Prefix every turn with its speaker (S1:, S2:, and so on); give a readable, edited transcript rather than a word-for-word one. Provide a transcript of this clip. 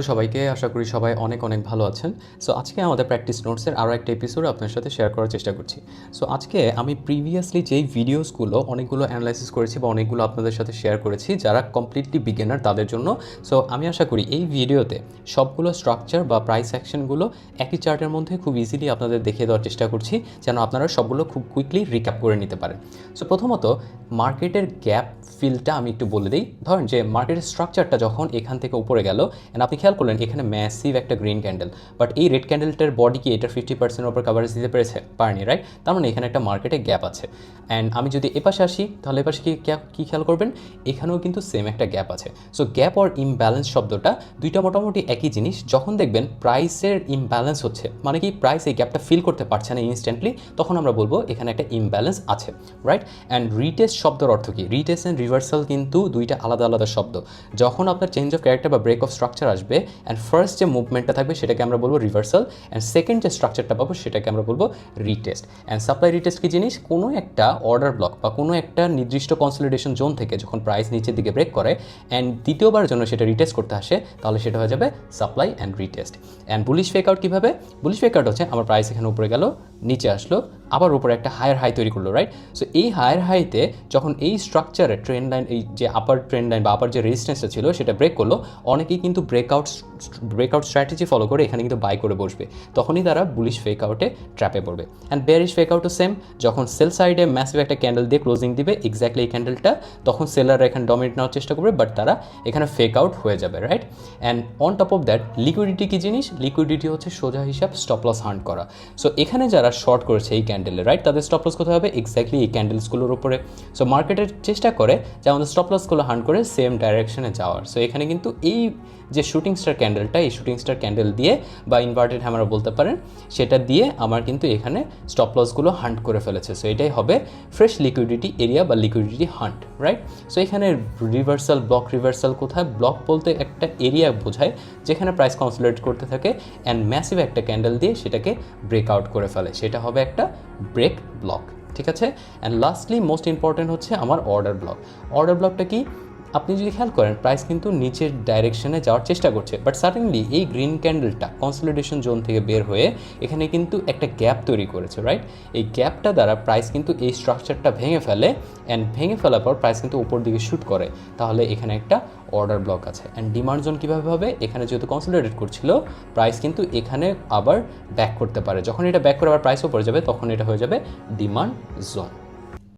S1: সবাইকে আশা করি সবাই অনেক অনেক ভালো আছেন। সো আজকে আমাদের প্র্যাকটিস নোটসের আরও একটা এপিসোড আপনার সাথে শেয়ার করার চেষ্টা করছি। সো আজকে আমি প্রিভিয়াসলি যেই ভিডিওসগুলো অনেকগুলো অ্যানালাইসিস করেছি বা অনেকগুলো আপনাদের সাথে শেয়ার করেছি যারা কমপ্লিটলি বিগিনার তাদের জন্য। সো আমি আশা করি এই ভিডিওতে সবগুলো স্ট্রাকচার বা প্রাইস অ্যাকশনগুলো একই চার্টের মধ্যে খুব ইজিলি আপনাদের দেখিয়ে দেওয়ার চেষ্টা করছি যেন আপনারা সবগুলো খুব কুইকলি রিক্যাপ করে নিতে পারেন। সো প্রথমত মার্কেটের গ্যাপ ফিলটা আমি একটু বলে দিই। ধরেন যে মার্কেটের স্ট্রাকচারটা যখন এখান থেকে উপরে গেল অ্যান্ড আপনি খেয়াল করলেন এখানে ম্যাসিভ একটা গ্রিন ক্যান্ডেল, বাট এই রেড ক্যান্ডেলটার বডি কি এটার 50% ওপর কাভারেজ দিতে পেরেছে? পারেনি, রাইট? তার মানে এখানে একটা মার্কেটে গ্যাপ আছে। অ্যান্ড আমি যদি এপাশে আসি তাহলে এপাশে কি খেয়াল করবেন, এখানেও কিন্তু সেম একটা গ্যাপ আছে। সো গ্যাপ অর ইমব্যালেন্স শব্দটা দুইটা মোটামুটি একই জিনিস। যখন দেখবেন প্রাইসের ইমব্যালেন্স হচ্ছে, মানে কি প্রাইস এই গ্যাপটা ফিল করতে পারছে না ইনস্ট্যান্টলি, তখন আমরা বলবো এখানে একটা ইমব্যালেন্স আছে, রাইট? অ্যান্ড রিটেস্ট শব্দের অর্থ কি? রিটেস্ট অ্যান্ড রিভার্সাল কিন্তু দুইটা আলাদা আলাদা শব্দ। যখন আপনার চেঞ্জ অফ ক্যারেক্টার বা ব্রেক অফ স্ট্রাকচার আসবে অ্যান্ড ফার্স্ট যে মুভমেন্টটা থাকবে সেটাকে আমরা বলবো রিভার্সাল, অ্যান্ড সেকেন্ড যে স্ট্রাকচারটা পাবো সেটাকে আমরা বলবো রিটেস্ট। অ্যান্ড সাপ্লাই রিটেস্ট কি জিনিস? কোনো একটা অর্ডার ব্লক বা কোনো একটা নির্দিষ্ট কনসলিডেশন জোন থেকে যখন প্রাইস নিচের দিকে ব্রেক করে অ্যান্ড দ্বিতীয়বার জন্য সেটা রিটেস্ট করতে আসে, তাহলে সেটা হয়ে যাবে supply and retest. And bullish fake out কীভাবে? বুলিশ ফেক আউট হচ্ছে আমার প্রাইস এখানে উপরে গেল, নিচে আসলো, আবার উপরে একটা হায়ার হাই তৈরি করলো, রাইট? সো এই হায়ার হাইতে যখন এই স্ট্রাকচারে ট্রেন্ড লাইন, এই যে আপার ট্রেন্ড লাইন বা আপার যে রেজিস্ট্যান্সটা ছিল সেটা ব্রেক করলো, অনেকেই কিন্তু ব্রেকআউট স্ট্র্যাটেজি ফলো করে এখানে কিন্তু বাই করে বসবে, তখনই তারা বুলিশ ফেক আউটে ট্র্যাপে পড়বে। অ্যান্ড বেয়ারিশ ফেক আউটও সেম, যখন সেল সাইডে ম্যাসিভ একটা ক্যান্ডেল দিয়ে ক্লোজিং দিবে এক্স্যাক্টলি এই ক্যান্ডেলটা, তখন সেলাররা এখানে ডমিনেট নেওয়ার চেষ্টা করবে, বাট তারা এখানে ফেক আউট হয়ে যাবে, right? And on top of that liquidity কী জিনিস? লিকুইডিটি হচ্ছে সোজা হিসাব স্টপ লস হান্ট করা। সো এখানে যারা শর্ট করেছে এই ক্যান্ডেলে, রাইট, তাদের স্টপ লস কোথায় হবে? এক্স্যাক্টলি এই ক্যান্ডেলসগুলোর উপরে। সো মার্কেটের চেষ্টা করে যে আমাদের স্টপ লসগুলো হান্ট করে সেম ডাইরেকশনে যাওয়ার। সো এখানে কিন্তু এই যে শুটিং স্টার ক্যান্ডেলটা, এই শুটিং স্টার ক্যান্ডেল দিয়ে বা ইনভার্টেড হ্যামারও বলতে পারেন, সেটা দিয়ে আমার কিন্তু এখানে স্টপ লসগুলো হান্ট করে ফেলেছে। সো এটাই হবে ফ্রেশ লিকুইডিটি এরিয়া বা লিকুইডিটি হান্ট, রাইট? সো এখানে রিভার্সাল, ব্লক রিভার্সাল কোথায়? ব্লক বলতে একটা এরিয়া বোঝায় যেখানে প্রাইস কনসলিডেট করতে থাকে অ্যান্ড ম্যাসিভ একটা ক্যান্ডেল দিয়ে সেটাকে ব্রেকআউট করে ফেলে, সেটা হবে একটা ব্রেক ব্লক, ঠিক আছে? অ্যান্ড লাস্টলি মোস্ট ইম্পর্টেন্ট হচ্ছে আমার অর্ডার ব্লক। অর্ডার ব্লকটা কি? আপনি যদি খেয়াল করেন প্রাইস কিন্তু নিচের ডাইরেকশনে যাওয়ার চেষ্টা করছে, বাট সাডেনলি এই গ্রিন ক্যান্ডেলটা কনসলিডেশন জোন থেকে বের হয়ে এখানে কিন্তু একটা গ্যাপ তৈরি করেছে, রাইট? এই গ্যাপটা দ্বারা প্রাইস কিন্তু এই স্ট্রাকচারটা ভেঙে ফেলে, অ্যান্ড ভেঙে ফেলার পর প্রাইস কিন্তু উপর দিকে শ্যুট করে, তাহলে এখানে একটা অর্ডার ব্লক আছে। অ্যান্ড ডিমান্ড জোন কীভাবে হবে? এখানে যেহেতু কনসলিডেট করছিল প্রাইস কিন্তু এখানে আবার ব্যাক করতে পারে, যখন এটা ব্যাক করে আবার প্রাইস উপরে যাবে তখন এটা হয়ে যাবে ডিমান্ড জোন।